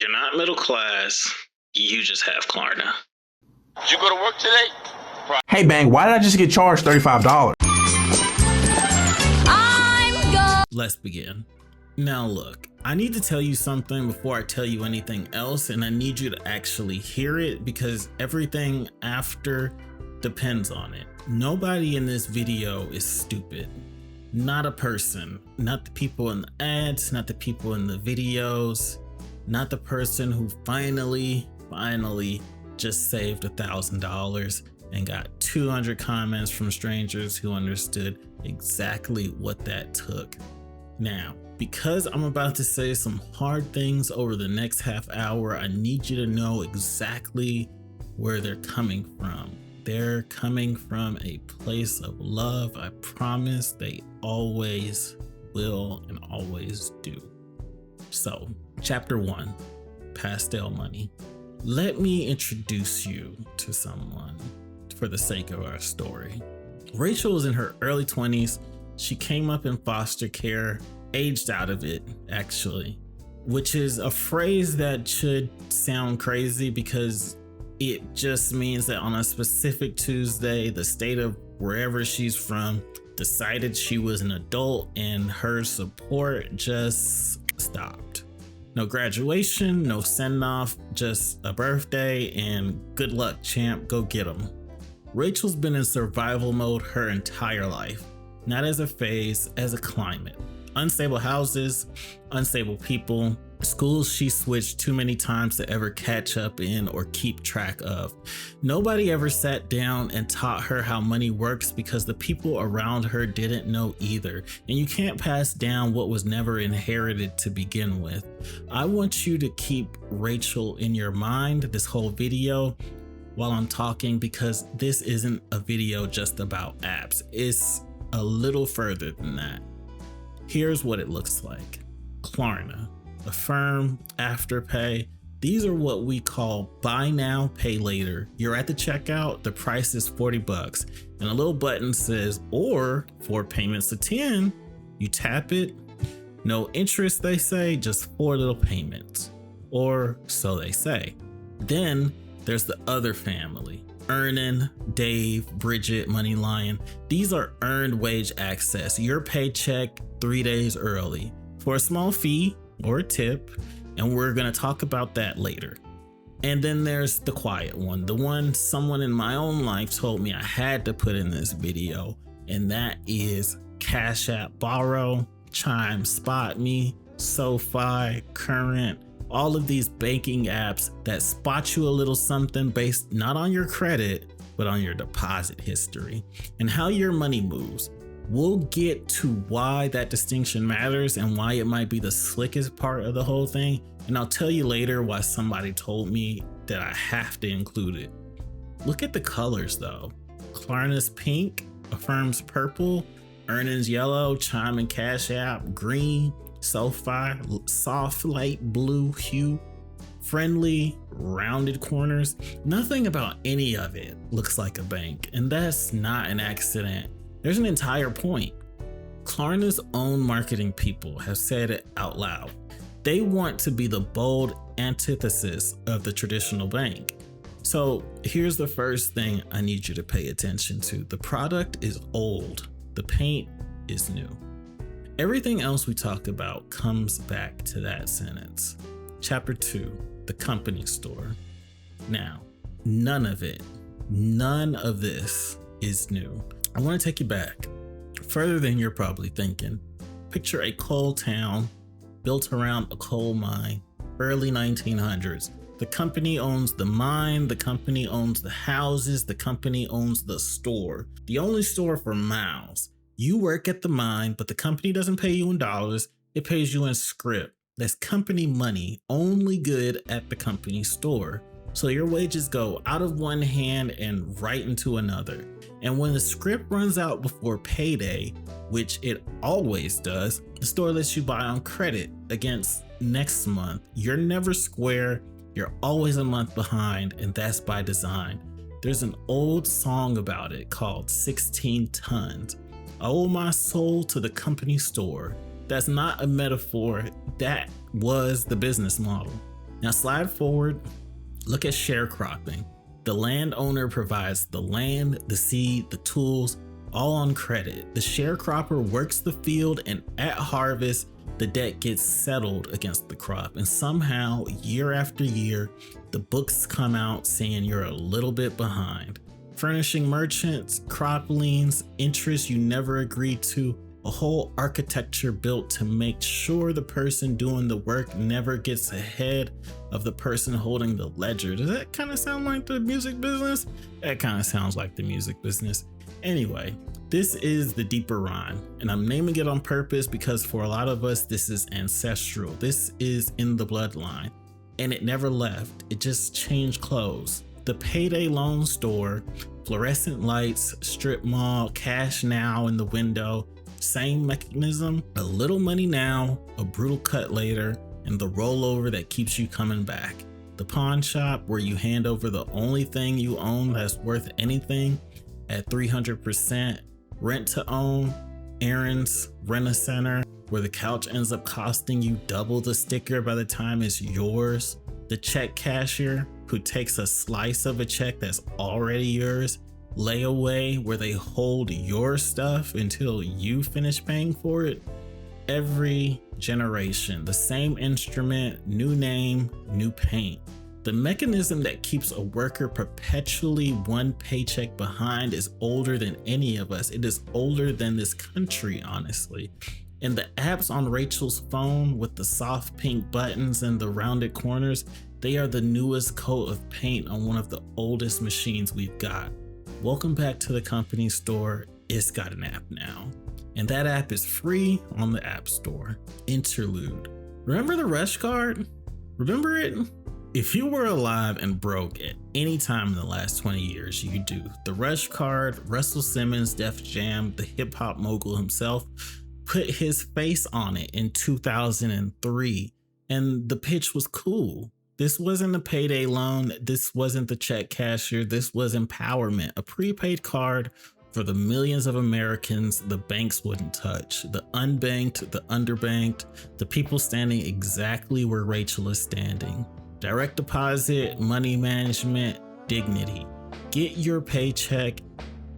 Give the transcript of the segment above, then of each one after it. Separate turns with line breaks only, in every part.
You're not middle class. You just have Klarna.
Did you go to work today?
Hey, Bang, why did I just get charged $35?
Let's begin. Now look, I need to tell you something before I tell you anything else, and I need you to actually hear it because everything after depends on it. Nobody in this video is stupid. Not a person. Not the people in the ads, not the people in the videos, not the person who finally just saved $1,000 and got 200 comments from strangers who understood exactly what that took. Now, because I'm about to say some hard things over the next half hour, I need you to know exactly where they're coming from. They're coming from a place of love. I promise they always will and always do. So, chapter 1, Pastel Money. Let me introduce you to someone for the sake of our story. Rachel was in her early 20s. She came up in foster care, aged out of it, actually, which is a phrase that should sound crazy because it just means that on a specific Tuesday, the state of wherever she's from decided she was an adult and her support just stopped. No graduation, no send-off, just a birthday and good luck, champ, go get 'em. Rachel's been in survival mode her entire life, not as a phase, as a climate. Unstable houses, unstable people, schools she switched too many times to ever catch up in or keep track of. Nobody ever sat down and taught her how money works because the people around her didn't know either. And you can't pass down what was never inherited to begin with. I want you to keep Rachel in your mind this whole video while I'm talking, because this isn't a video just about apps. It's a little further than that. Here's what it looks like. Klarna, Affirm, Afterpay. These are what we call buy now, pay later. You're at the checkout, the price is $40 and a little button says, or 4 payments of 10. You tap it, no interest they say, just 4 little payments, or so they say. Then there's the other family. Earnin, Dave, Bridget, Money Lion. These are earned wage access. Your paycheck 3 days early for a small fee or a tip, and we're gonna talk about that later. And then there's the quiet one, the one someone in my own life told me I had to put in this video, and that is Cash App Borrow, Chime, Spot Me, SoFi, Current, all of these banking apps that spot you a little something based not on your credit, but on your deposit history and how your money moves. We'll get to why that distinction matters and why it might be the slickest part of the whole thing. And I'll tell you later why somebody told me that I have to include it. Look at the colors though. Klarna's pink, Affirm's purple, Earnin's yellow, Chime and Cash App green, SoFi soft light blue hue, friendly rounded corners. Nothing about any of it looks like a bank, and that's not an accident. There's an entire point. Klarna's own marketing people have said it out loud. They want to be the bold antithesis of the traditional bank. So here's the first thing I need you to pay attention to. The product is old, the paint is new. Everything else we talk about comes back to that sentence. Chapter 2, the company store. Now, none of this is new. I want to take you back further than you're probably thinking. Picture a coal town built around a coal mine, early 1900s. The company owns the mine, the company owns the houses, the company owns the store. The only store for miles. You work at the mine, but the company doesn't pay you in dollars, it pays you in scrip. That's company money, only good at the company store. So your wages go out of one hand and right into another. And when the scrip runs out before payday, which it always does, the store lets you buy on credit against next month. You're never square, you're always a month behind, and that's by design. There's an old song about it called 16 Tons. I owe my soul to the company store. That's not a metaphor, that was the business model. Now slide forward, look at sharecropping. The landowner provides the land, the seed, the tools, all on credit. The sharecropper works the field, and at harvest, the debt gets settled against the crop. And somehow, year after year, the books come out saying you're a little bit behind. Furnishing merchants, crop liens, interest you never agreed to, a whole architecture built to make sure the person doing the work never gets ahead of the person holding the ledger. Does that kind of sound like the music business? That kind of sounds like the music business. Anyway, this is the deeper rhyme, and I'm naming it on purpose because for a lot of us, this is ancestral. This is in the bloodline, and it never left. It just changed clothes. The payday loan store, fluorescent lights, strip mall, cash now in the window, same mechanism, a little money now, a brutal cut later, and the rollover that keeps you coming back. The pawn shop where you hand over the only thing you own that's worth anything at 300%, rent to own, errands, rent a center where the couch ends up costing you double the sticker by the time it's yours, the check cashier who takes a slice of a check that's already yours, layaway where they hold your stuff until you finish paying for it. Every generation, the same instrument, new name, new paint. The mechanism that keeps a worker perpetually one paycheck behind is older than any of us. It is older than this country, honestly. And the apps on Rachel's phone with the soft pink buttons and the rounded corners, they are the newest coat of paint on one of the oldest machines we've got. Welcome back to the company store. It's got an app now. And that app is free on the App Store. Interlude. Remember the RushCard? Remember it? If you were alive and broke at any time in the last 20 years, you do. The RushCard, Russell Simmons, Def Jam, the hip hop mogul himself, put his face on it in 2003. And the pitch was cool. This wasn't a payday loan. This wasn't the check cashier. This was empowerment, a prepaid card for the millions of Americans the banks wouldn't touch, the unbanked, the underbanked, the people standing exactly where Rachel is standing. Direct deposit, money management, dignity. Get your paycheck.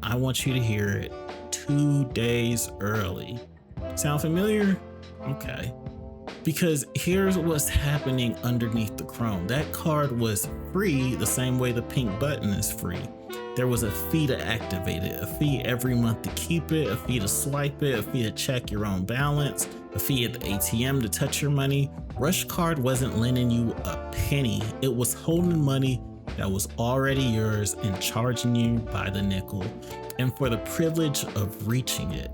I want you to hear it 2 days early. Sound familiar? Okay. Because here's what's happening underneath the chrome. That card was free the same way the pink button is free. There was a fee to activate it, a fee every month to keep it, a fee to swipe it, a fee to check your own balance, a fee at the ATM to touch your money. RushCard wasn't lending you a penny. It was holding money that was already yours and charging you by the nickel, and for the privilege of reaching it.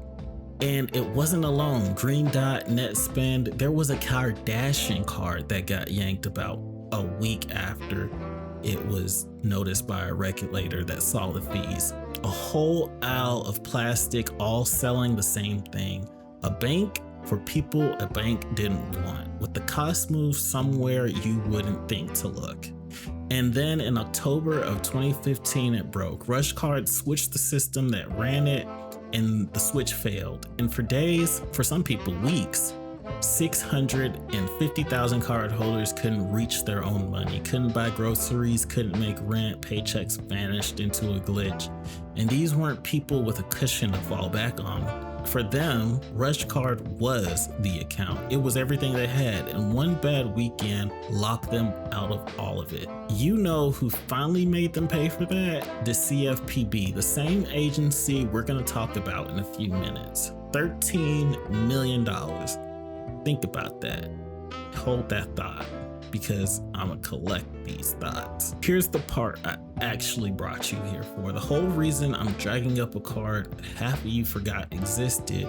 And it wasn't alone. Green Dot, NetSpend, there was a Kardashian card that got yanked about a week after it was noticed by a regulator that saw the fees. A whole aisle of plastic all selling the same thing. A bank for people a bank didn't want, with the cost move somewhere you wouldn't think to look. And then in October of 2015, it broke. RushCard switched the system that ran it, and the switch failed. And for days, for some people weeks, 650,000 cardholders couldn't reach their own money, couldn't buy groceries, couldn't make rent, paychecks vanished into a glitch. And these weren't people with a cushion to fall back on. For them, RushCard was the account. It was everything they had, and one bad weekend locked them out of all of it. You know who finally made them pay for that? The CFPB, the same agency we're gonna talk about in a few minutes. $13 million. Think about that. Hold that thought, because I'm gonna collect these thoughts. Here's the part I actually brought you here for. The whole reason I'm dragging up a card half of you forgot existed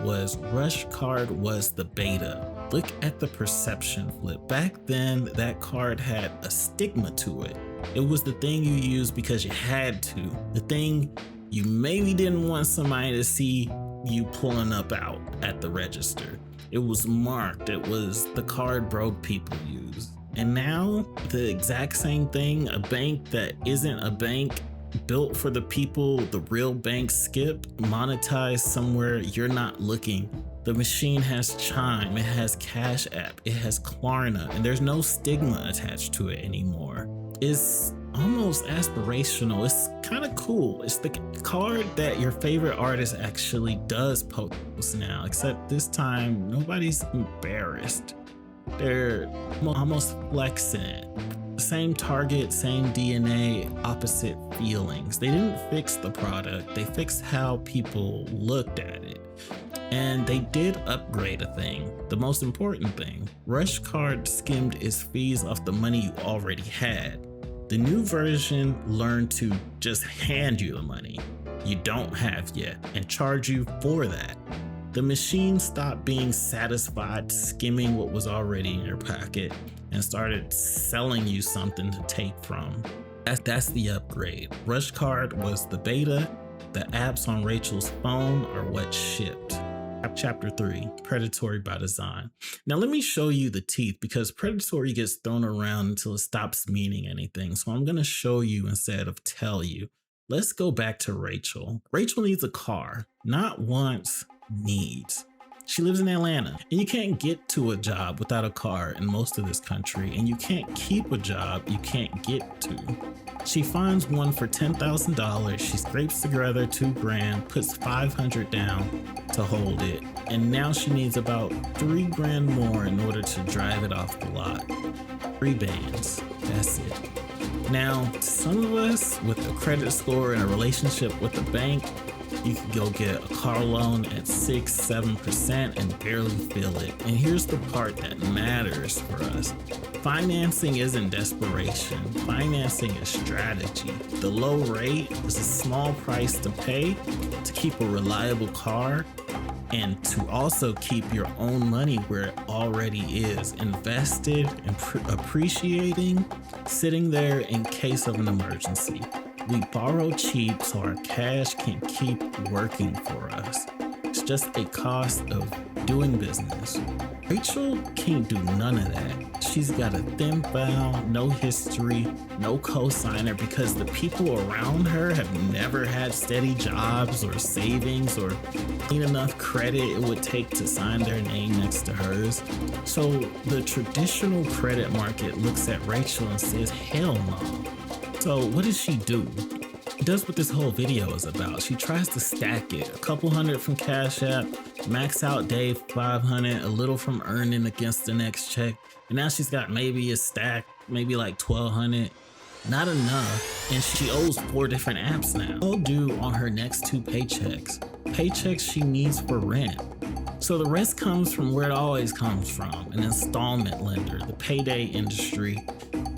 was RushCard was the beta. Look at the perception flip. Back then, that card had a stigma to it. It was the thing you used because you had to. The thing you maybe didn't want somebody to see you pulling up out at the register. It was marked. It was the card broke people use. And now the exact same thing, a bank that isn't a bank Built for the people, the real bank skip, monetized somewhere you're not looking. The machine has Chime, it has Cash App, it has Klarna, and there's no stigma attached to it anymore. It's almost aspirational. It's kind of cool. It's the card that your favorite artist actually does post now, except this time nobody's embarrassed. They're almost flexing it. Same target, same DNA, opposite feelings. They didn't fix the product, they fixed how people looked at it. And they did upgrade a thing, the most important thing. RushCard skimmed its fees off the money you already had. The new version learned to just hand you the money you don't have yet and charge you for that. The machine stopped being satisfied skimming what was already in your pocket and started selling you something to take from. That's the upgrade. RushCard was the beta. The apps on Rachel's phone are what shipped. Chapter 3, Predatory by Design. Now let me show you the teeth, because predatory gets thrown around until it stops meaning anything. So I'm going to show you instead of tell you. Let's go back to Rachel. Rachel needs a car, not wants, needs. She lives in Atlanta, and you can't get to a job without a car in most of this country, and you can't keep a job you can't get to. She finds one for $10,000. She scrapes together $2,000, puts $500 down to hold it, and now she needs about $3,000 more in order to drive it off the lot. 3 bands, that's it. Now, some of us with a credit score and a relationship with the bank, you can go get a car loan at 6-7% and barely feel it. And here's the part that matters for us. Financing isn't desperation. Financing is strategy. The low rate is a small price to pay to keep a reliable car and to also keep your own money where it already is, invested and appreciating, sitting there in case of an emergency. We borrow cheap so our cash can keep working for us. It's just a cost of doing business. Rachel can't do none of that. She's got a thin file, no history, no cosigner, because the people around her have never had steady jobs or savings or clean enough credit it would take to sign their name next to hers. So the traditional credit market looks at Rachel and says, hell no. So what does she do? She does what this whole video is about. She tries to stack it. A couple hundred from Cash App, max out Dave 500, a little from earning against the next check. And now she's got maybe a stack, maybe like 1,200. Not enough. And she owes 4 different apps now. All due on her next 2 paychecks. Paychecks she needs for rent. So the rest comes from where it always comes from, an installment lender, the payday industry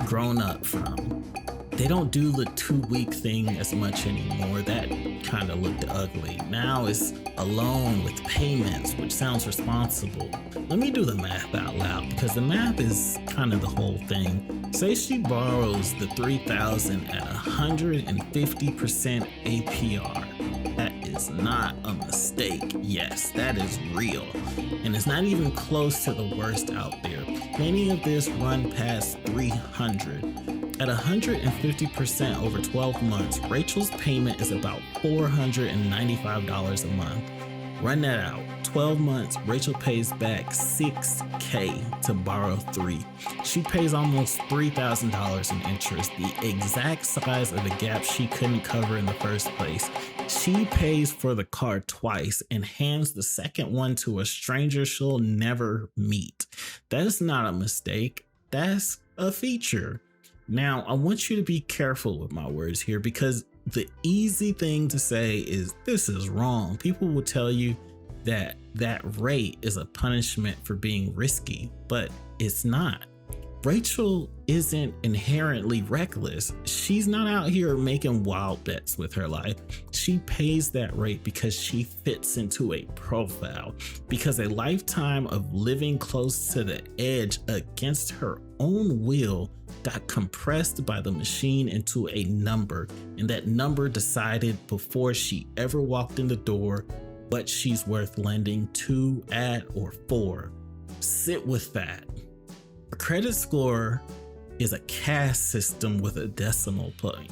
grown up from. They don't do the 2-week thing as much anymore. That kind of looked ugly. Now it's a loan with payments, which sounds responsible. Let me do the math out loud, because the math is kind of the whole thing. Say she borrows the $3,000 at 150% APR. That is not a mistake. Yes, that is real. And it's not even close to the worst out there. Plenty of this run past 300. At 150% over 12 months, Rachel's payment is about $495 a month. Run that out. 12 months, Rachel pays back $6,000 to borrow 3. She pays almost $3,000 in interest, the exact size of the gap she couldn't cover in the first place. She pays for the car twice and hands the second one to a stranger she'll never meet. That's not a mistake. That's a feature. Now, I want you to be careful with my words here, because the easy thing to say is this is wrong. People will tell you that that rate is a punishment for being risky, but it's not. Rachel isn't inherently reckless. She's not out here making wild bets with her life. She pays that rate because she fits into a profile, because a lifetime of living close to the edge against her own will got compressed by the machine into a number, and that number decided before she ever walked in the door what she's worth lending to, at, or for. Sit with that. A credit score is a caste system with a decimal point.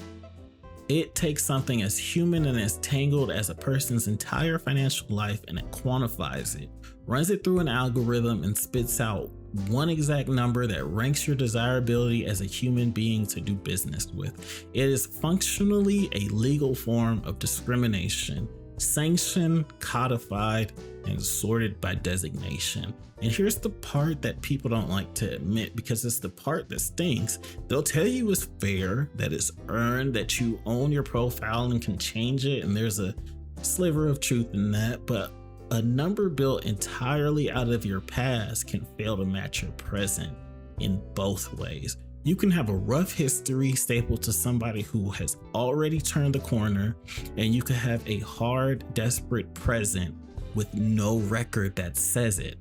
It takes something as human and as tangled as a person's entire financial life and it quantifies it, runs it through an algorithm, and spits out one exact number that ranks your desirability as a human being to do business with. It is functionally a legal form of discrimination, sanctioned, codified, and sorted by designation. And here's the part that people don't like to admit because it's the part that stings. They'll tell you it's fair, that it's earned, that you own your profile and can change it, and there's a sliver of truth in that, but a number built entirely out of your past can fail to match your present in both ways. You can have a rough history stapled to somebody who has already turned the corner, and you could have a hard, desperate present with no record that says it.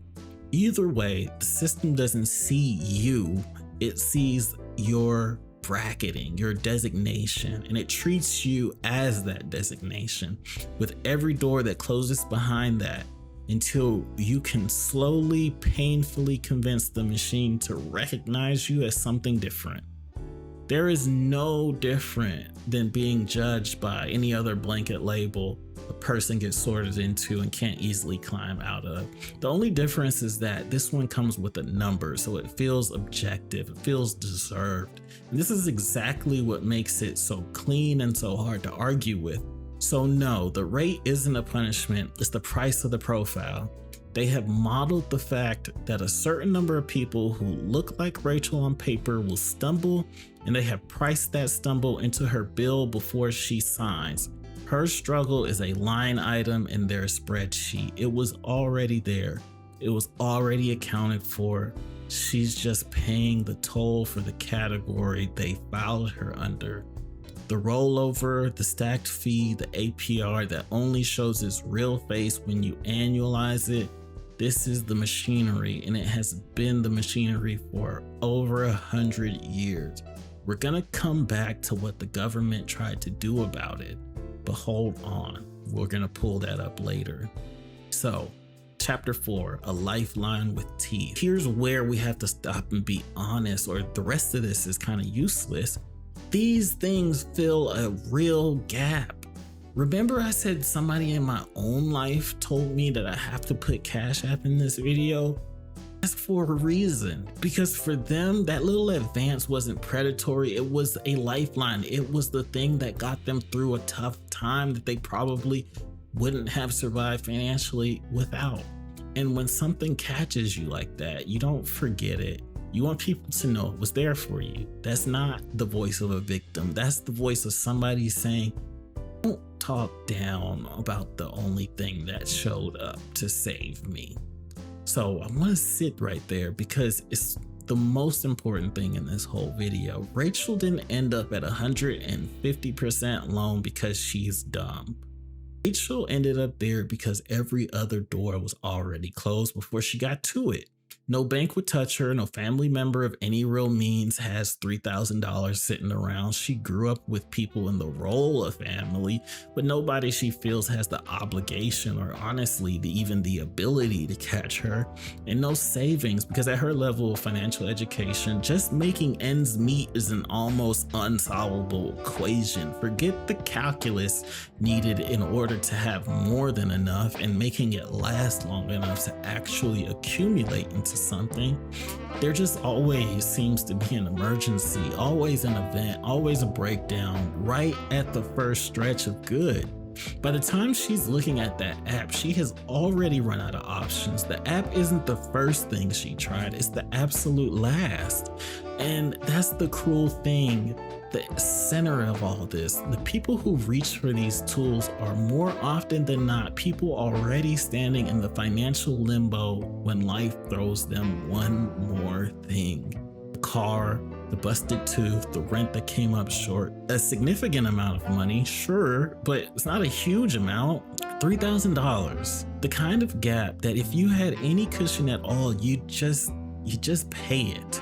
Either way, the system doesn't see you, it sees your bracketing, your designation, and it treats you as that designation, with every door that closes behind that until you can slowly, painfully convince the machine to recognize you as something different. There is no different than being judged by any other blanket label a person gets sorted into and can't easily climb out of. The only difference is that this one comes with a number, so it feels objective, it feels deserved. And this is exactly what makes it so clean and so hard to argue with. So no, the rate isn't a punishment, it's the price of the profile. They have modeled the fact that a certain number of people who look like Rachel on paper will stumble, and they have priced that stumble into her bill before she signs. Her struggle is a line item in their spreadsheet. It was already there. It was already accounted for. She's just paying the toll for the category they filed her under. The rollover, the stacked fee, the APR that only shows its real face when you annualize it. This is the machinery, and it has been the machinery for over 100 years. We're gonna come back to what the government tried to do about it, but hold on, we're gonna pull that up later. So, Chapter 4, a lifeline with teeth. Here's where we have to stop and be honest, or the rest of this is kind of useless. These things fill a real gap. Remember I said somebody in my own life told me that I have to put Cash App in this video? That's for a reason, because for them, that little advance wasn't predatory, it was a lifeline. It was the thing that got them through a tough time that they probably wouldn't have survived financially without. And when something catches you like that, you don't forget it. You want people to know it was there for you. That's not the voice of a victim. That's the voice of somebody saying, don't talk down about the only thing that showed up to save me. So I want to sit right there because it's the most important thing in this whole video. Rachel didn't end up at 150% loan because she's dumb. Rachel ended up there because every other door was already closed before she got to it. No bank would touch her. No family member of any real means has $3,000 sitting around. She grew up with people in the role of family, but nobody she feels has the obligation or honestly even the ability to catch her. And no savings, because at her level of financial education, just making ends meet is an almost unsolvable equation. Forget the calculus needed in order to have more than enough and making it last long enough to actually accumulate into something. There just always seems to be an emergency, always an event, always a breakdown right at the first stretch of good. By the time she's looking at that app, she has already run out of options. The app isn't the first thing she tried, it's the absolute last. And that's the cruel thing. The center of all this, the people who reach for these tools are more often than not people already standing in the financial limbo when life throws them one more thing. The car, the busted tooth, the rent that came up short, a significant amount of money, sure, but it's not a huge amount. $3,000, the kind of gap that if you had any cushion at all, you just pay it.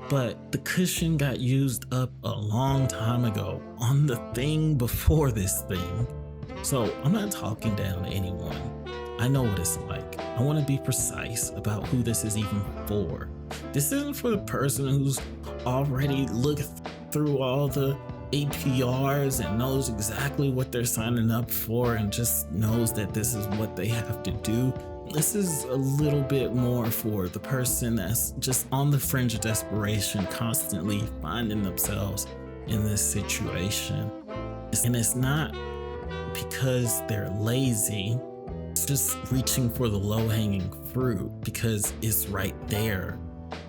But the cushion got used up a long time ago on the thing before this thing. So I'm not talking down to anyone. I know what it's like. I want to be precise about who this is even for. This isn't for the person who's already looked through all the APRs and knows exactly what they're signing up for and just knows that this is what they have to do. This is a little bit more for the person that's just on the fringe of desperation, constantly finding themselves in this situation. And it's not because they're lazy, it's just reaching for the low-hanging fruit because it's right there.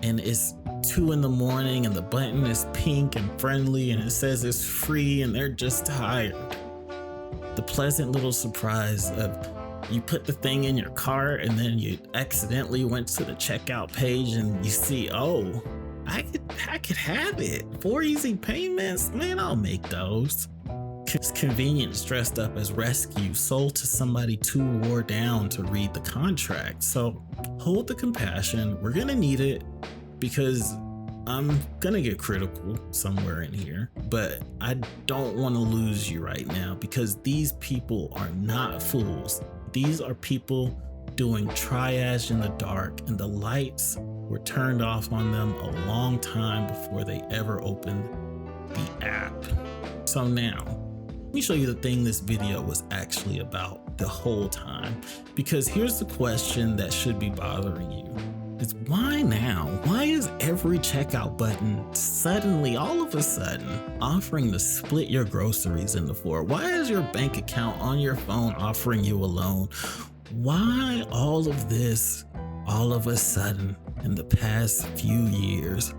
And it's 2 in the morning and the button is pink and friendly and it says it's free and they're just tired. The pleasant little surprise of you put the thing in your cart and then you accidentally went to the checkout page and you see, oh, I could have it. 4 easy payments, man, I'll make those. It's convenience dressed up as rescue, sold to somebody too wore down to read the contract. So hold the compassion, we're gonna need it because I'm gonna get critical somewhere in here, but I don't wanna lose you right now because these people are not fools. These are people doing triage in the dark and the lights were turned off on them a long time before they ever opened the app. So now, let me show you the thing this video was actually about the whole time, because here's the question that should be bothering you. It's why now? Why is every checkout button suddenly, all of a sudden, offering to split your groceries into 4? Why is your bank account on your phone offering you a loan? Why all of this all of a sudden in the past few years?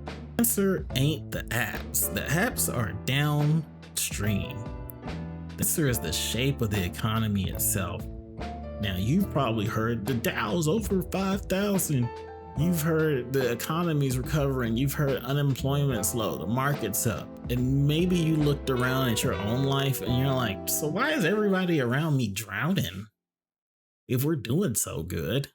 The answer ain't the apps. The apps are downstream. The answer is the shape of the economy itself. Now, you've probably heard the Dow's over 5,000. You've heard the economy's recovering. You've heard unemployment's low, the market's up. And maybe you looked around at your own life and you're like, so why is everybody around me drowning if we're doing so good?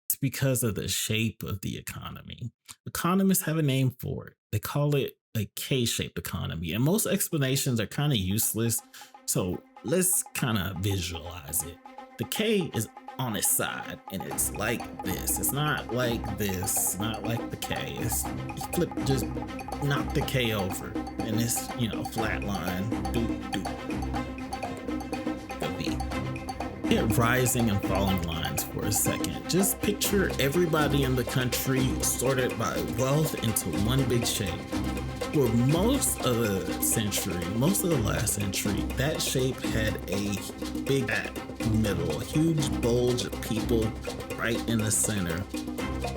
It's because of the shape of the economy. Economists have a name for it. They call it a K-shaped economy. And most explanations are kind of useless. So let's kind of visualize it. The K is on its side and it's like this. It's not like this, not like the K. It's flip, just knock the K over and it's, flat line. The V. Hit rising and falling lines for a second. Just picture everybody in the country sorted by wealth into one big shape. For most of the last century, that shape had a big middle, a huge bulge of people right in the center.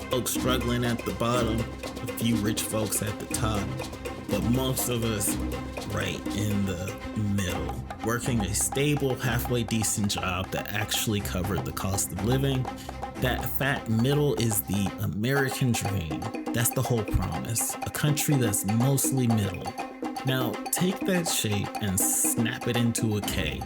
Folks struggling at the bottom, a few rich folks at the top, but most of us right in the middle, working a stable, halfway decent job that actually covered the cost of living. That fat middle is the American dream. That's the whole promise. A country that's mostly middle. Now, take that shape and snap it into a K.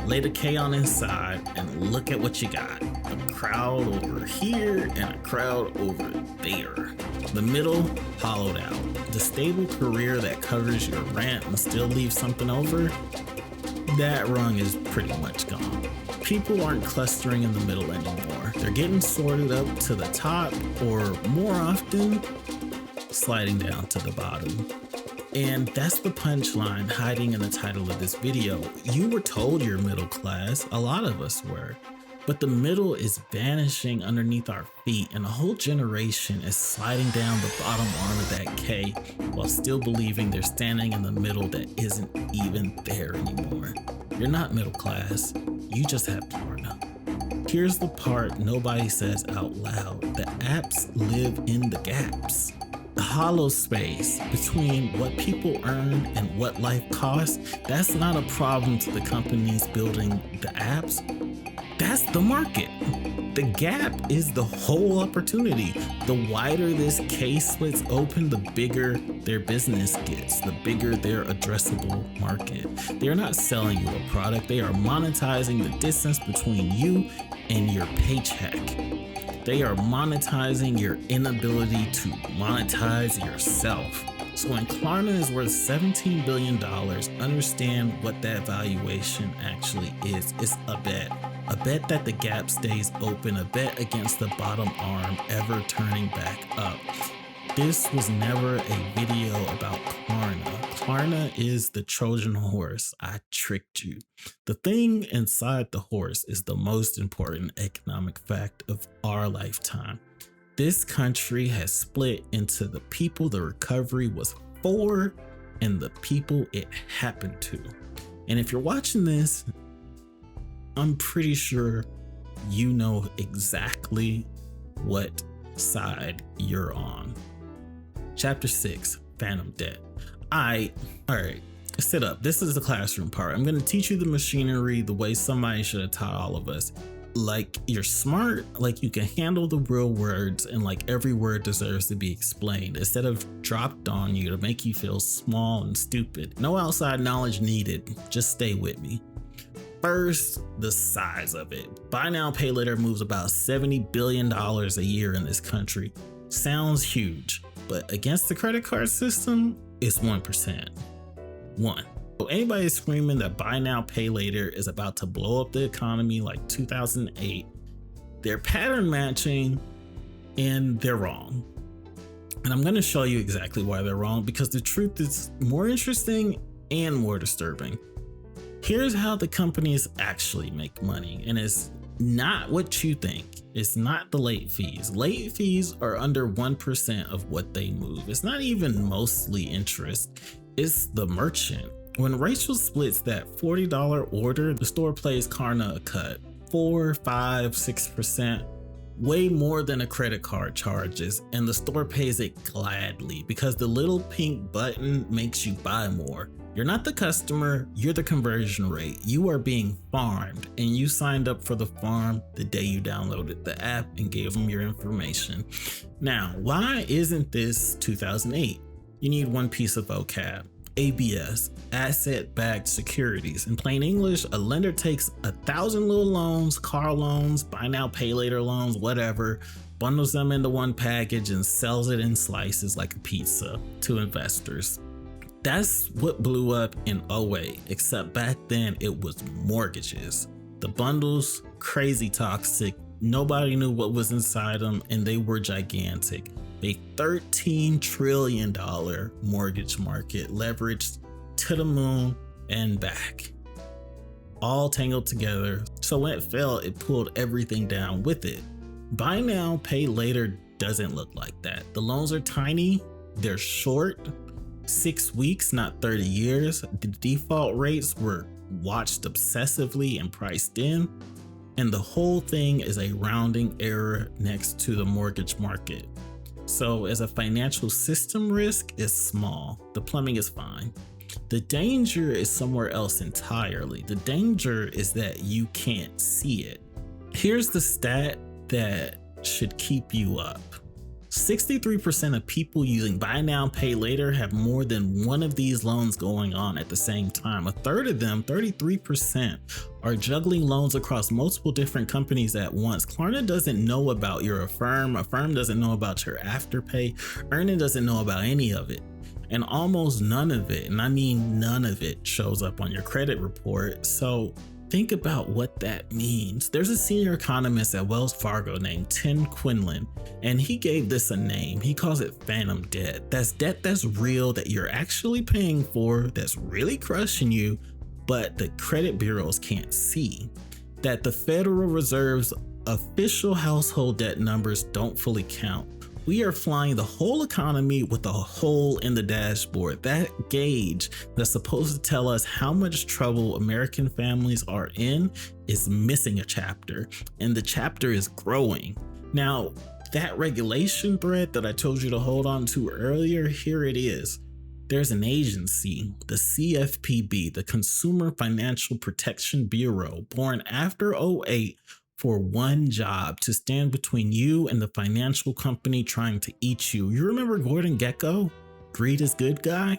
Lay the K on its side and look at what you got. A crowd over here and a crowd over there. The middle, hollowed out. The stable career that covers your rent and still leaves something over, that rung is pretty much gone. People aren't clustering in the middle anymore. They're getting sorted up to the top, or more often, sliding down to the bottom. And that's the punchline hiding in the title of this video. You were told you're middle class, a lot of us were, but the middle is vanishing underneath our feet and a whole generation is sliding down the bottom arm of that K while still believing they're standing in the middle that isn't even there anymore. You're not middle class, you just have Klarna. Here's the part nobody says out loud. The apps live in the gaps. The hollow space between what people earn and what life costs, that's not a problem to the companies building the apps. That's the market. The gap is the whole opportunity. The wider this case splits open, the bigger their business gets, the bigger their addressable market. They're not selling you a product, they are monetizing the distance between you and your paycheck. They are monetizing your inability to monetize yourself. So when Klarna is worth $17 billion, understand what that valuation actually is. It's a bet. A bet that the gap stays open, a bet against the bottom arm ever turning back up. This was never a video about Klarna. Klarna is the Trojan horse. I tricked you. The thing inside the horse is the most important economic fact of our lifetime. This country has split into the people the recovery was for and the people it happened to. And if you're watching this, I'm pretty sure you know exactly what side you're on. Chapter 6, Phantom Debt. All right, sit up. This is the classroom part. I'm going to teach you the machinery the way somebody should have taught all of us. Like, you're smart, like you can handle the real words, and like every word deserves to be explained instead of dropped on you to make you feel small and stupid. No outside knowledge needed. Just stay with me. First, the size of it. Buy now, pay later moves about $70 billion a year in this country. Sounds huge, but against the credit card system, it's 1%. So anybody screaming that buy now, pay later is about to blow up the economy like 2008, they're pattern matching and they're wrong. And I'm going to show you exactly why they're wrong, because the truth is more interesting and more disturbing. Here's how the companies actually make money, and it's not what you think. It's not the late fees. Late fees are under 1% of what they move. It's not even mostly interest. It's the merchant. When Rachel splits that $40 order, the store pays Klarna a cut, 4, 5, 6%, way more than a credit card charges, and the store pays it gladly because the little pink button makes you buy more. You're not the customer, you're the conversion rate. You are being farmed, and you signed up for the farm the day you downloaded the app and gave them your information. Now, why isn't this 2008? You need one piece of vocab. ABS, asset-backed securities. In plain English, a lender takes 1,000 little loans, car loans, buy now, pay later loans, whatever, bundles them into one package and sells it in slices like a pizza to investors. That's what blew up in 08, except back then it was mortgages. The bundles, crazy toxic, nobody knew what was inside them, and they were gigantic. A $13 trillion mortgage market leveraged to the moon and back, all tangled together. So when it fell, it pulled everything down with it. Buy now, pay later doesn't look like that. The loans are tiny, they're short, 6 weeks, not 30 years. The default rates were watched obsessively and priced in, and the whole thing is a rounding error next to the mortgage market. So as a financial system risk is small, the plumbing is fine. The danger is somewhere else entirely. The danger is that you can't see it. Here's the stat that should keep you up. 63% of people using buy now, pay later have more than one of these loans going on at the same time. A third of them, 33%, are juggling loans across multiple different companies at once. Klarna doesn't know about your Affirm. Affirm doesn't know about your Afterpay. Earnin doesn't know about any of it. And almost none of it, and I mean none of it, shows up on your credit report. So think about what that means. There's a senior economist at Wells Fargo named Tim Quinlan, and he gave this a name. He calls it phantom debt. That's debt that's real, that you're actually paying for, that's really crushing you, but the credit bureaus can't see. That the Federal Reserve's official household debt numbers don't fully count. We are flying the whole economy with a hole in the dashboard. That gauge that's supposed to tell us how much trouble American families are in is missing a chapter, and the chapter is growing. Now, that regulation thread that I told you to hold on to earlier, here it is. There's an agency, the CFPB, the Consumer Financial Protection Bureau, born after 08, for one job: to stand between you and the financial company trying to eat you. You remember Gordon Gekko? Greed is good guy?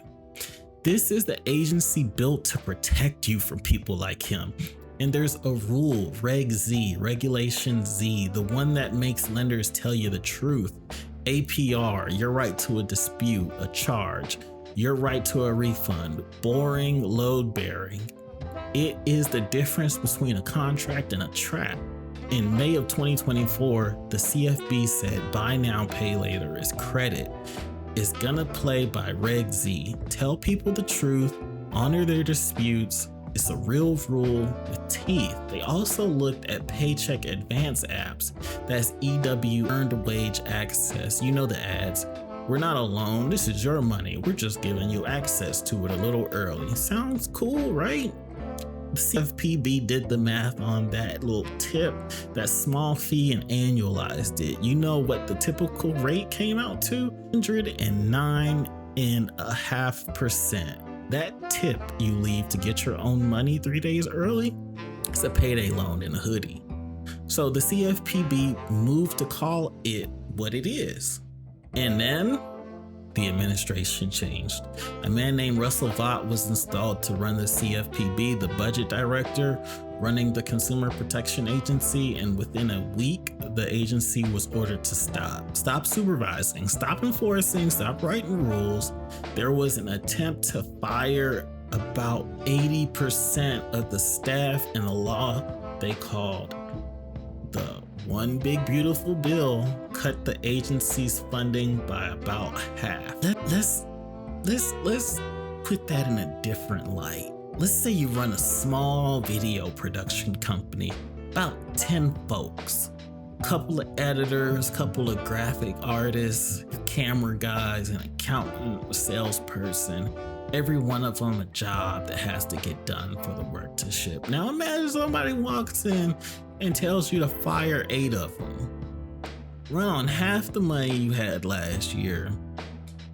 This is the agency built to protect you from people like him. And there's a rule, Reg Z, Regulation Z, the one that makes lenders tell you the truth. APR, your right to a dispute, a charge, your right to a refund, boring, load bearing. It is the difference between a contract and a trap. In May of 2024, the CFPB said buy now, pay later is credit. is gonna play by Reg Z. Tell people the truth, honor their disputes. It's a real rule with teeth. They also looked at paycheck advance apps. That's EW, earned wage access. You know the ads. We're not alone. This is your money. We're just giving you access to it a little early. Sounds cool, right? The CFPB did the math on that little tip, that small fee, and annualized it. You know what the typical rate came out to? 109.5%. That tip you leave to get your own money 3 days early, it's a payday loan in a hoodie. So the CFPB moved to call it what it is. And then the administration changed. A man named Russell Vought was installed to run the CFPB, the budget director running the Consumer Protection Agency, and within a week, the agency was ordered to stop supervising, stop enforcing, stop writing rules. There was an attempt to fire about 80% of the staff in a law they called the One Big Beautiful Bill cut the agency's funding by about half. Let's put that in a different light. Let's say you run a small video production company, about 10 folks, couple of editors, couple of graphic artists, camera guys, an accountant, a salesperson. Every one of them a job that has to get done for the work to ship. Now imagine somebody walks in and tells you to fire 8 of them. Run on half the money you had last year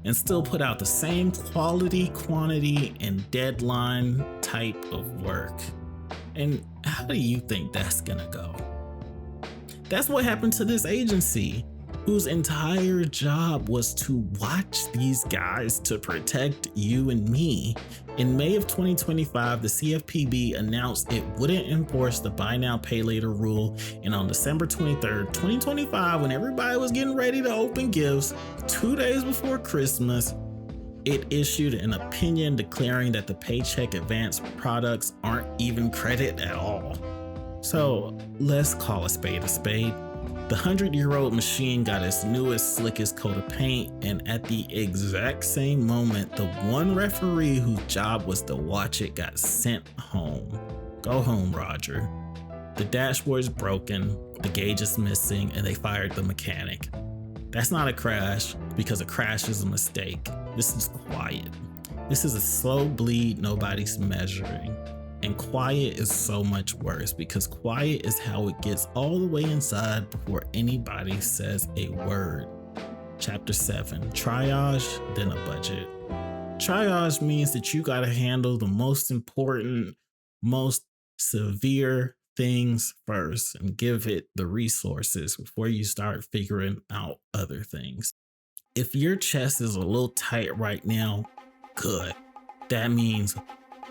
and still put out the same quality, quantity, and deadline type of work. And how do you think that's gonna go? That's what happened to this agency, whose entire job was to watch these guys to protect you and me. In May of 2025, the CFPB announced it wouldn't enforce the buy now, pay later rule. And on December 23rd, 2025, when everybody was getting ready to open gifts, 2 days before Christmas, it issued an opinion declaring that the paycheck advance products aren't even credit at all. So let's call a spade a spade. The 100-year-old machine got its newest, slickest coat of paint, and at the exact same moment, the one referee whose job was to watch it got sent home. Go home, Roger. The dashboard's broken, the gauge is missing, and they fired the mechanic. That's not a crash, because a crash is a mistake. This is quiet. This is a slow bleed nobody's measuring. And quiet is so much worse, because quiet is how it gets all the way inside before anybody says a word. Chapter 7, triage, then a budget. Triage means that you gotta handle the most important, most severe things first and give it the resources before you start figuring out other things. If your chest is a little tight right now, good. That means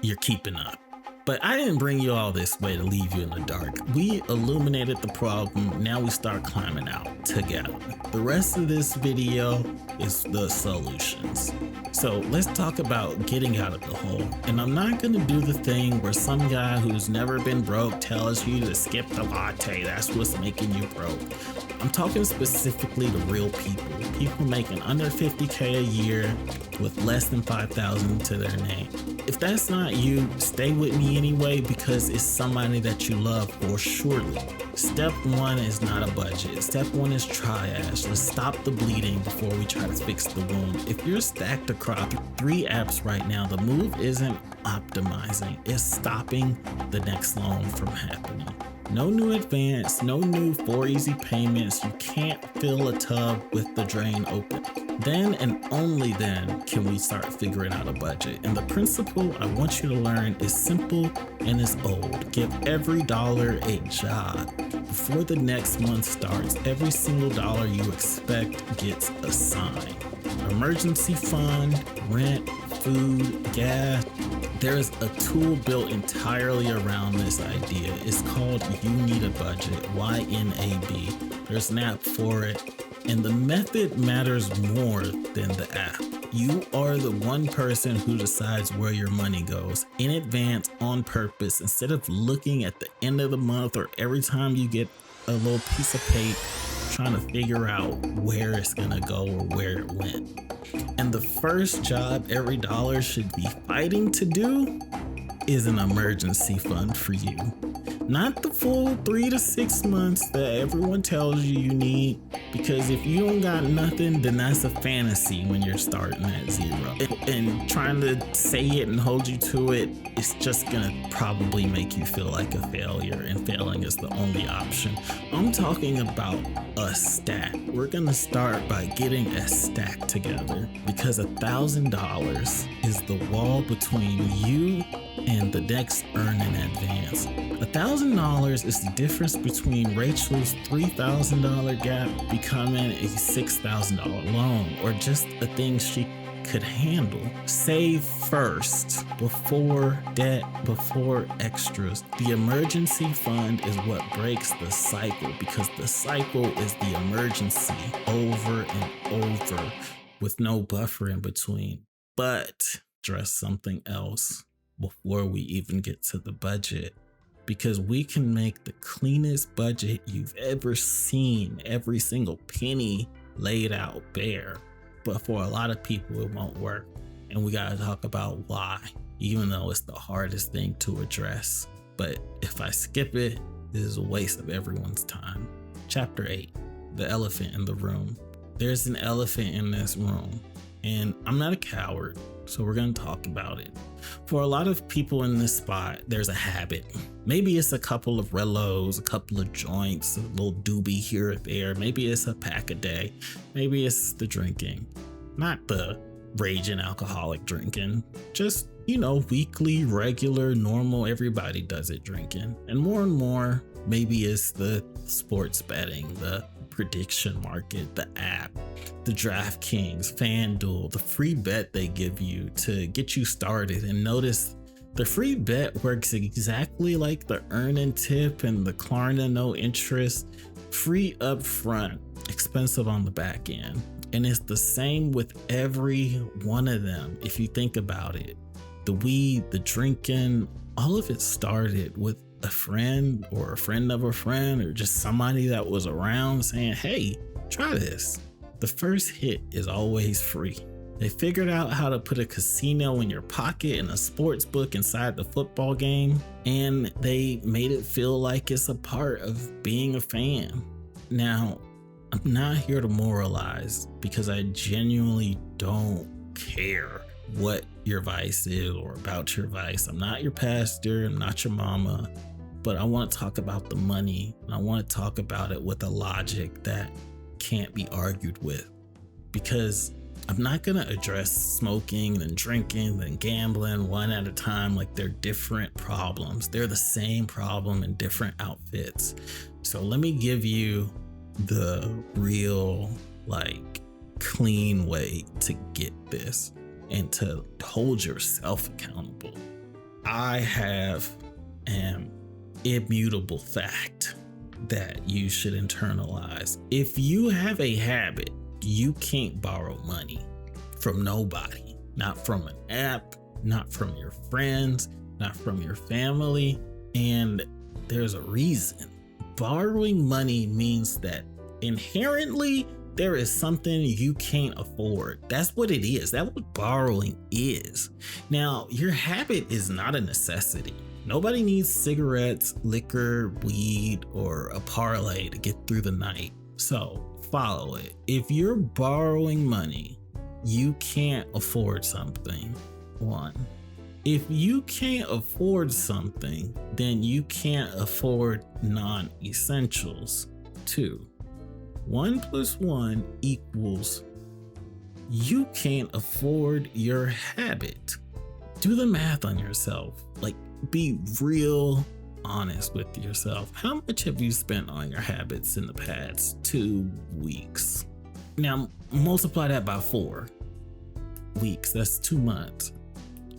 you're keeping up. But I didn't bring you all this way to leave you in the dark. We illuminated the problem, now we start climbing out together. The rest of this video is the solutions. So let's talk about getting out of the hole. And I'm not gonna do the thing where some guy who's never been broke tells you to skip the latte, that's what's making you broke. I'm talking specifically to real people making under 50K a year with less than 5,000 to their name. If that's not you, stay with me anyway, because it's somebody that you love for surely. Step 1 is not a budget. Step 1 is triage. Let's stop the bleeding before we try to fix the wound. If you're stacked across 3 apps right now, the move isn't optimizing, it's stopping the next loan from happening. No new advance, no new 4 easy payments. You can't fill a tub with the drain open. Then and only then can we start figuring out a budget. And the principle I want you to learn is simple and is old. Give every dollar a job. Before the next month starts, every single dollar you expect gets assigned. Emergency fund, rent, food, gas. There's a tool built entirely around this idea. It's called You Need a Budget, YNAB. There's an app for it, and the method matters more than the app. You are the one person who decides where your money goes in advance on purpose, instead of looking at the end of the month or every time you get a little piece of paper. trying to figure out where it's gonna go or where it went. And the first job every dollar should be fighting to do is an emergency fund for you. Not the full 3 to 6 months that everyone tells you need, because if you don't got nothing, then that's a fantasy when you're starting at zero. And trying to say it and hold you to it, it's just gonna probably make you feel like a failure, and failing is the only option. I'm talking about a stack. We're gonna start by getting a stack together, because $1,000 is the wall between you and the next earning advance. $1,000 is the difference between Rachel's $3,000 gap becoming a $6,000 loan, or just a thing she could handle. Save first, before debt, before extras. The emergency fund is what breaks the cycle, because the cycle is the emergency over and over with no buffer in between. But address something else before we even get to the budget, because we can make the cleanest budget you've ever seen, every single penny laid out bare, but for a lot of people it won't work. And we gotta talk about why, even though it's the hardest thing to address. But if I skip it, this is a waste of everyone's time. Chapter 8, the elephant in the room. There's an elephant in this room, and I'm not a coward, so we're gonna talk about it. For a lot of people in this spot, there's a habit. Maybe it's a couple of relos, a couple of joints, a little doobie here or there. Maybe it's a pack a day. Maybe it's the drinking. Not the raging alcoholic drinking. Just, weekly, regular, normal, everybody does it drinking. And more, maybe it's the sports betting, the prediction market, the app, the DraftKings, FanDuel, the free bet they give you to get you started. And notice the free bet works exactly like the earn and tip and the Klarna no interest, free up front, expensive on the back end. And it's the same with every one of them. If you think about it, the weed, the drinking, all of it started with a friend or a friend of a friend, or just somebody that was around saying, hey, try this. The first hit is always free. They figured out how to put a casino in your pocket and a sports book inside the football game, and they made it feel like it's a part of being a fan. Now, I'm not here to moralize, because I genuinely don't care what your vice is or about your vice. I'm not your pastor, I'm not your mama. But I want to talk about the money, and I want to talk about it with a logic that can't be argued with, because I'm not going to address smoking and drinking and gambling one at a time like they're different problems. They're the same problem in different outfits. So let me give you the real, clean way to get this and to hold yourself accountable. I have an immutable fact that you should internalize. If you have a habit, you can't borrow money from nobody, not from an app, not from your friends, not from your family. And there's a reason. Borrowing money means that inherently there is something you can't afford. That's what it is. That's what borrowing is. Now, your habit is not a necessity. Nobody needs cigarettes, liquor, weed, or a parlay to get through the night. So follow it. If you're borrowing money, you can't afford something. 1. If you can't afford something, then you can't afford non-essentials. 2. 1 + 1 equals you can't afford your habit. Do the math on yourself. Be real honest with yourself. How much have you spent on your habits in the past 2 weeks? Now multiply that by 4 weeks. That's 2 months.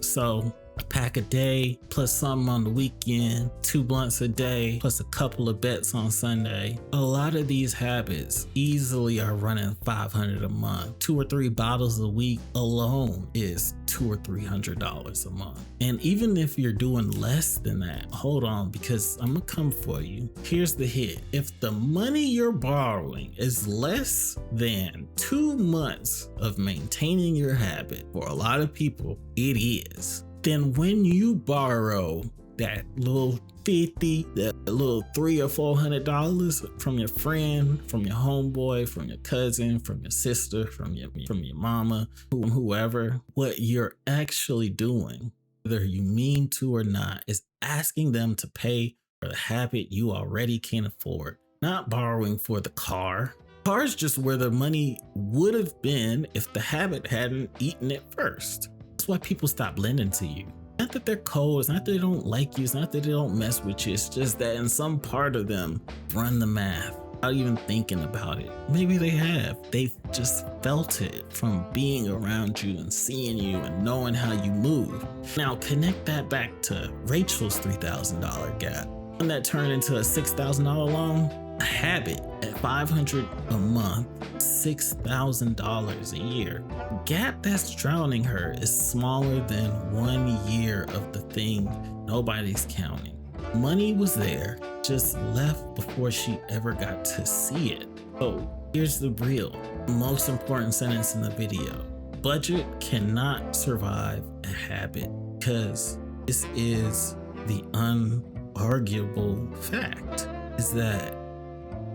So a pack a day, plus something on the weekend, 2 blunts a day, plus a couple of bets on Sunday. A lot of these habits easily are running $500 a month. 2 or 3 bottles a week alone is $200 or $300 a month. And even if you're doing less than that, hold on, because I'm gonna come for you. Here's the hit. If the money you're borrowing is less than 2 months of maintaining your habit, for a lot of people, it is. Then when you borrow that little 50, that little $300 or $400 from your friend, from your homeboy, from your cousin, from your sister, from your mama, whoever, what you're actually doing, whether you mean to or not, is asking them to pay for the habit you already can't afford. Not borrowing for the car. Car's just where the money would have been if the habit hadn't eaten it first. That's why people stop lending to you. Not that they're cold, it's not that they don't like you, it's not that they don't mess with you, it's just that in some part of them run the math without even thinking about it. Maybe they have. They've just felt it from being around you and seeing you and knowing how you move. Now connect that back to Rachel's $3,000 gap. When that turned into a $6,000 loan, a habit at $500 a month, $6,000 a year. Gap that's drowning her is smaller than 1 year of the thing nobody's counting. Money was there, just left before she ever got to see it. So here's the real, most important sentence in the video. Budget cannot survive a habit, because this is the unarguable fact, is that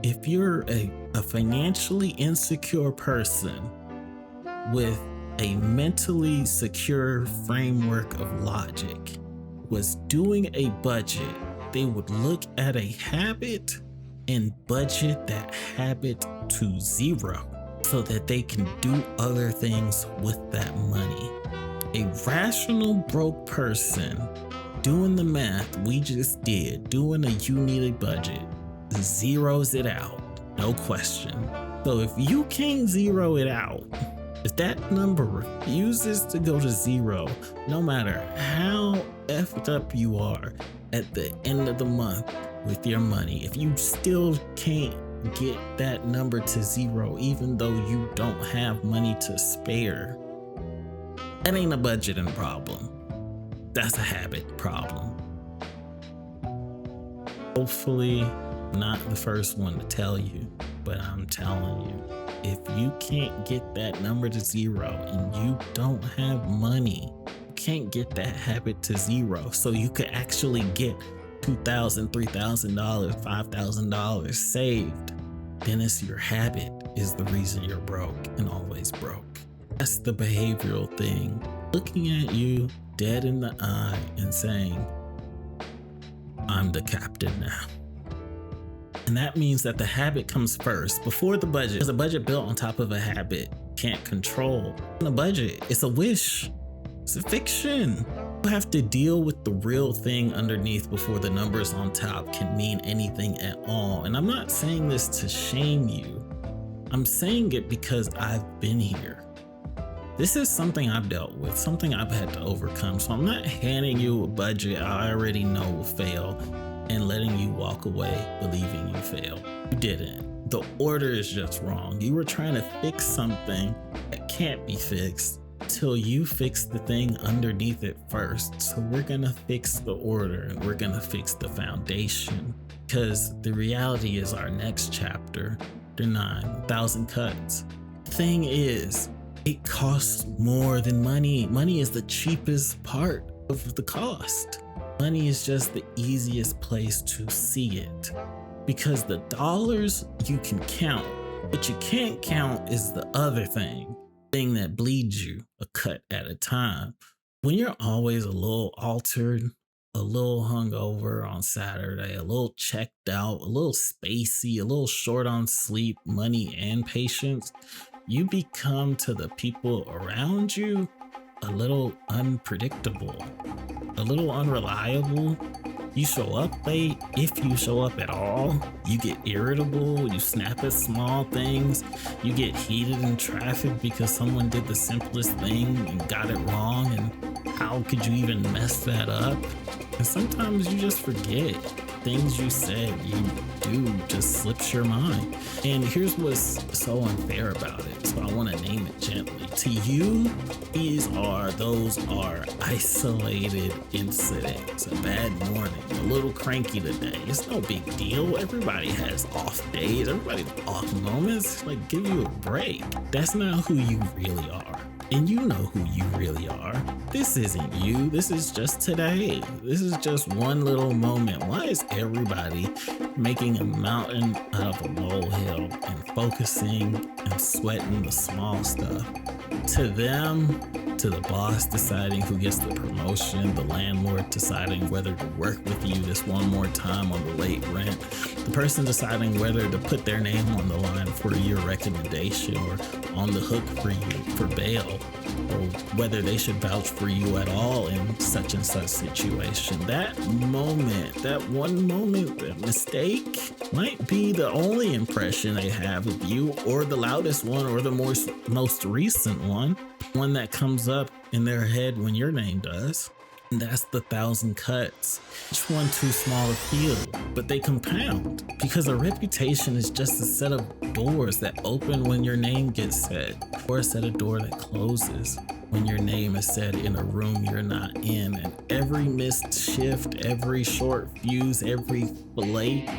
if you're a financially insecure person with a mentally secure framework of logic was doing a budget, they would look at a habit and budget that habit to zero so that they can do other things with that money. A rational broke person doing the math we just did, doing a you need a budget, zeroes it out, no question. So if you can't zero it out, if that number refuses to go to zero, no matter how effed up you are at the end of the month with your money, if you still can't get that number to zero, even though you don't have money to spare, that ain't a budgeting problem. That's a habit problem. Hopefully, not the first one to tell you, but I'm telling you, if you can't get that number to zero and you don't have money, you can't get that habit to zero so you could actually get $2,000, $3,000, $5,000 saved, then it's your habit is the reason you're broke and always broke. That's the behavioral thing. Looking at you dead in the eye and saying, I'm the captain now. And that means that the habit comes first before the budget. There's a budget built on top of a habit. Can't control. In a budget, it's a wish. It's a fiction. You have to deal with the real thing underneath before the numbers on top can mean anything at all. And I'm not saying this to shame you. I'm saying it because I've been here. This is something I've dealt with, something I've had to overcome. So I'm not handing you a budget I already know will fail and letting you walk away believing you failed. You didn't. The order is just wrong. You were trying to fix something that can't be fixed till you fix the thing underneath it first. So we're gonna fix the order and we're gonna fix the foundation, because the reality is our next chapter, chapter 9, 1,000 cuts. Thing is, it costs more than money. Money is the cheapest part of the cost. Money is just the easiest place to see it, because the dollars you can count. What you can't count is the other thing that bleeds you a cut at a time. When you're always a little altered, a little hungover on Saturday, a little checked out, a little spacey, a little short on sleep, money, and patience, you become to the people around you a little unpredictable, a little unreliable. You show up late, if you show up at all. You get irritable, you snap at small things, you get heated in traffic because someone did the simplest thing and got it wrong. And how how could you even mess that up? And sometimes you just forget. Things you said you do just slips your mind. And here's what's so unfair about it. So I want to name it gently. To you, those are isolated incidents. A bad morning, a little cranky today. It's no big deal. Everybody has off days. Everybody has off moments. Like, give you a break. That's not who you really are. And you know who you really are. This isn't you. This is just today. This is just one little moment. Why is everybody making a mountain out of a molehill and focusing and sweating the small stuff? To them, to the boss deciding who gets the promotion, the landlord deciding whether to work with you this one more time on the late rent, the person deciding whether to put their name on the line for your recommendation or on the hook for you for bail, or whether they should vouch for you at all in such and such situation. That moment, that one moment, that mistake might be the only impression they have of you, or the loudest one, or the most recent one that comes up in their head when your name does. And that's the 1,000 cuts. Each one too small to feel, but they compound because a reputation is just a set of doors that open when your name gets said, or a set of door that closes when your name is said in a room you're not in. And every missed shift, every short fuse, every flake,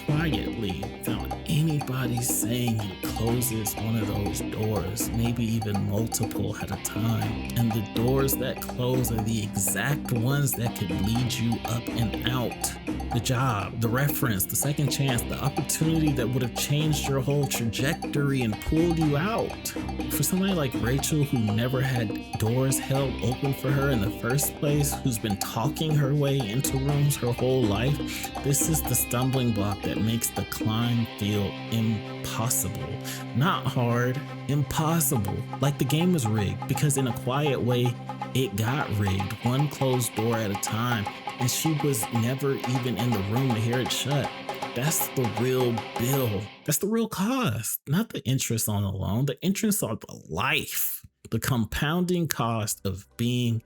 quietly, without anybody saying it, closes one of those doors, maybe even multiple at a time. And the doors that close are the exact ones that could lead you up and out. The job, the reference, the second chance, the opportunity that would have changed your whole trajectory and pulled you out. For somebody like Rachel, who never had doors held open for her in the first place, who's been talking her way into rooms her whole life, this is the stumbling block that makes the climb feel impossible. Not hard, impossible. Like the game was rigged, because in a quiet way, it got rigged, one closed door at a time, and she was never even in the room to hear it shut. That's the real bill. That's the real cost, not the interest on the loan, the interest on the life, the compounding cost of being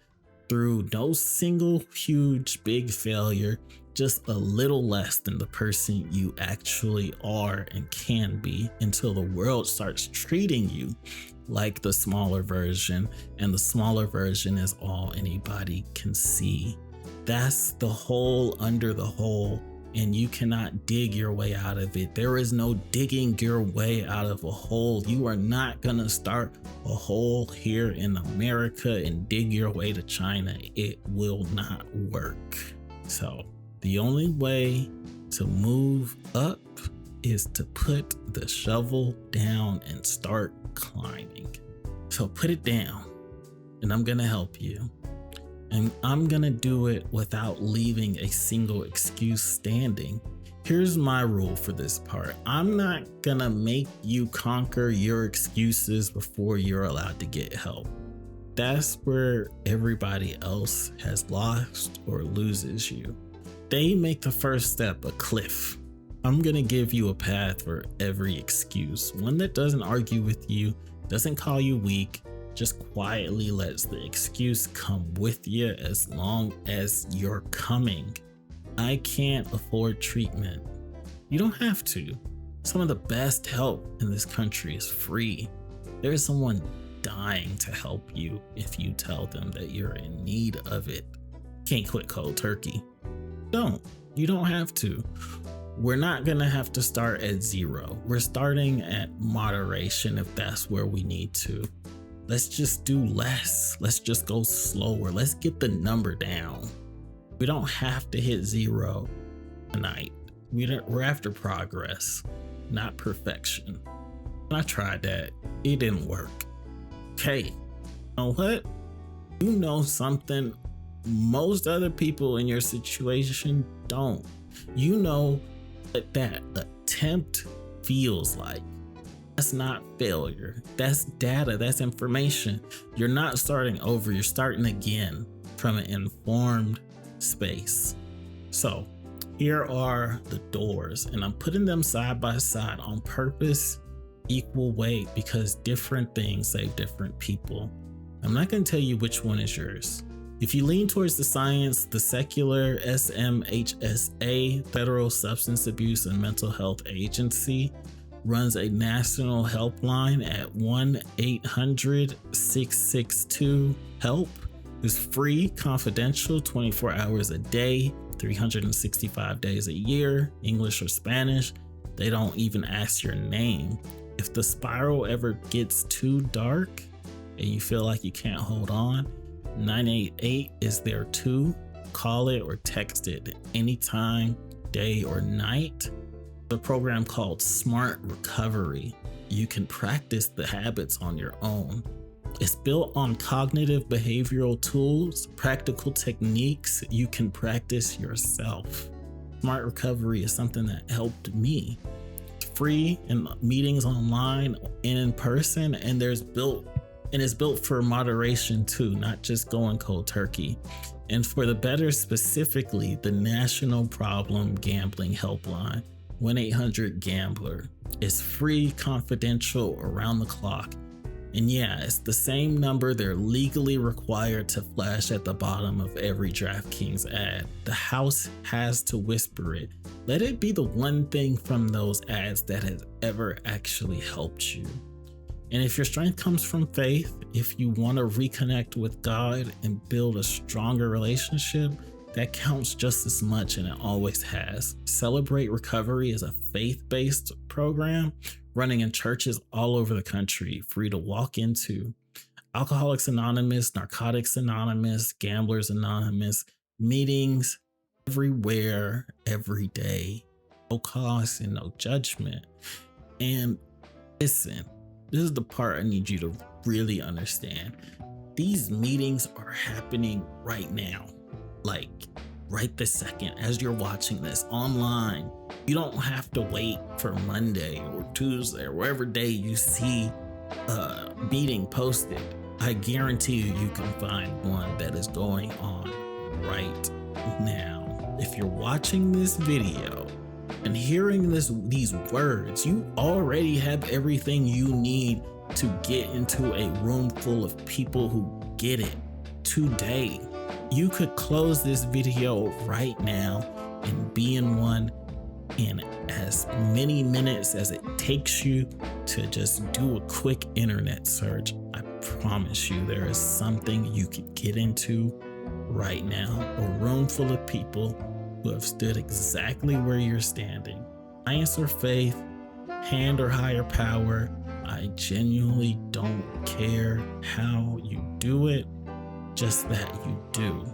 through no single huge big failure, just a little less than the person you actually are and can be, until the world starts treating you like the smaller version, and the smaller version is all anybody can see. That's the hole under the hole, and you cannot dig your way out of it. There is no digging your way out of a hole. You are not gonna start a hole here in America and dig your way to China. It will not work. So the only way to move up is to put the shovel down and start climbing. So put it down, and I'm gonna help you. And I'm gonna do it without leaving a single excuse standing. Here's my rule for this part. I'm not gonna make you conquer your excuses before you're allowed to get help. That's where everybody else has lost or loses you. They make the first step a cliff. I'm gonna give you a path for every excuse, one that doesn't argue with you, doesn't call you weak, just quietly lets the excuse come with you as long as you're coming. I can't afford treatment. You don't have to. Some of the best help in this country is free. There is someone dying to help you if you tell them that you're in need of it. Can't quit cold turkey. Don't. You don't have to. We're not gonna have to start at zero. We're starting at moderation if that's where we need to. Let's just do less. Let's just go slower. Let's get the number down. We don't have to hit zero tonight. We're after progress, not perfection. I tried that. It didn't work. Okay, you know what? You know something most other people in your situation don't. You know what that attempt feels like. That's not failure. That's data. That's information. You're not starting over. You're starting again from an informed space. So here are the doors, and I'm putting them side by side on purpose, equal weight, because different things save different people. I'm not going to tell you which one is yours. If you lean towards the science, the secular SMHSA, Federal Substance Abuse and Mental Health Agency, runs a national helpline at 1-800-662-HELP. It's free, confidential, 24 hours a day, 365 days a year, English or Spanish. They don't even ask your name. If the spiral ever gets too dark and you feel like you can't hold on, 988 is there too. Call it or text it anytime, day or night. A program called Smart Recovery. You can practice the habits on your own. It's built on cognitive behavioral tools, practical techniques you can practice yourself. Smart Recovery is something that helped me. It's free in meetings online and in person, and it's built for moderation too, not just going cold turkey. And for the better, specifically, the National Problem Gambling Helpline, 1-800-GAMBLER, is free, confidential, around the clock. And yeah, it's the same number they're legally required to flash at the bottom of every DraftKings ad. The house has to whisper it. Let it be the one thing from those ads that has ever actually helped you. And if your strength comes from faith, if you want to reconnect with God and build a stronger relationship, that counts just as much, and it always has. Celebrate Recovery is a faith-based program running in churches all over the country, free to walk into. Alcoholics Anonymous, Narcotics Anonymous, Gamblers Anonymous, meetings everywhere, every day, no cost and no judgment. And listen, this is the part I need you to really understand. These meetings are happening right now. Like right this second, as you're watching this online. You don't have to wait for Monday or Tuesday or whatever day you see a meeting posted. I guarantee you can find one that is going on right now. If you're watching this video and hearing these words, you already have everything you need to get into a room full of people who get it today. You could close this video right now and be in one in as many minutes as it takes you to just do a quick internet search. I promise you there is something you could get into right now. A room full of people who have stood exactly where you're standing. Science or faith, hand or higher power, I genuinely don't care how you do it, just that you do.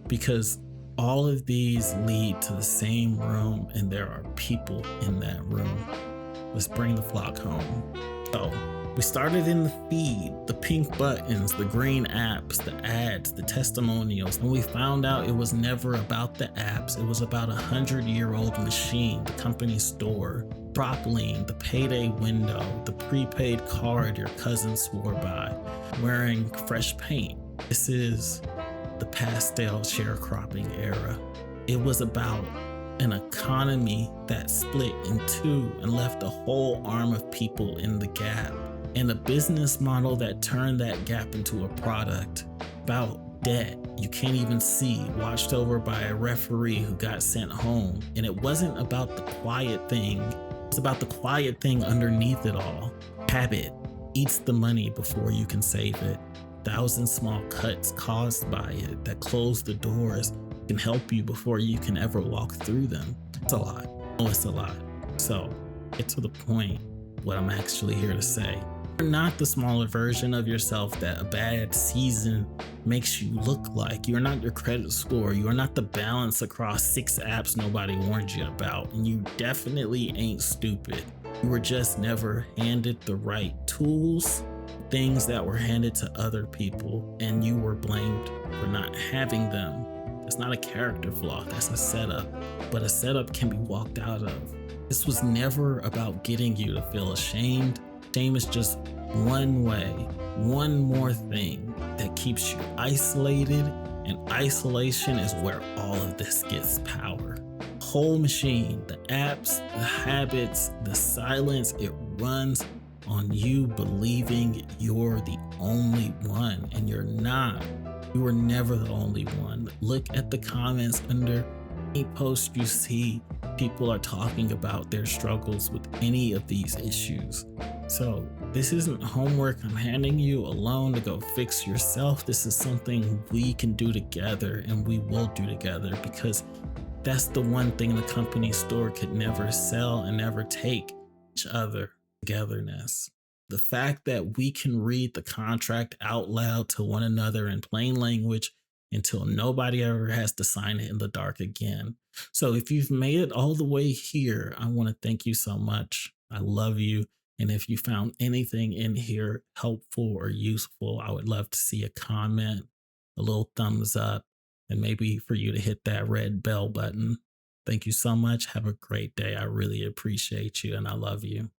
Because all of these lead to the same room, and there are people in that room. Let's bring the flock home. So we started in the feed, the pink buttons, the green apps, the ads, the testimonials, and we found out it was never about the apps. It was about 100-year-old machine, the company store, drop lien, the payday window, the prepaid card your cousin swore by, wearing fresh paint. This is the Pastel Sharecropping era. It was about an economy that split in two and left a whole arm of people in the gap, and a business model that turned that gap into a product. About debt you can't even see, watched over by a referee who got sent home. And it wasn't about the quiet thing, it was about the quiet thing underneath it all. Habit eats the money before you can save it. 1,000 small cuts caused by it that close the doors can help you before you can ever walk through them. It's a lot. Oh, it's a lot. So get to the point, what I'm actually here to say. You're not the smaller version of yourself that a bad season makes you look like. You're not your credit score. You are not the balance across 6 apps nobody warned you about. And you definitely ain't stupid. You were just never handed the right tools, things that were handed to other people, and you were blamed for not having them. It's not a character flaw, that's a setup, but a setup can be walked out of. This was never about getting you to feel ashamed. Shame is just one way, one more thing that keeps you isolated, and isolation is where all of this gets power. Whole machine, the apps, the habits, the silence, it runs on you believing you're the only one, and you're not. You are never the only one. Look at the comments under any post you see. People are talking about their struggles with any of these issues. So this isn't homework I'm handing you alone to go fix yourself. This is something we can do together, and we will do together, because that's the one thing the company store could never sell and never take: each other, togetherness. The fact that we can read the contract out loud to one another in plain language until nobody ever has to sign it in the dark again. So if you've made it all the way here, I want to thank you so much. I love you. And if you found anything in here helpful or useful, I would love to see a comment, a little thumbs up, and maybe for you to hit that red bell button. Thank you so much. Have a great day. I really appreciate you, and I love you.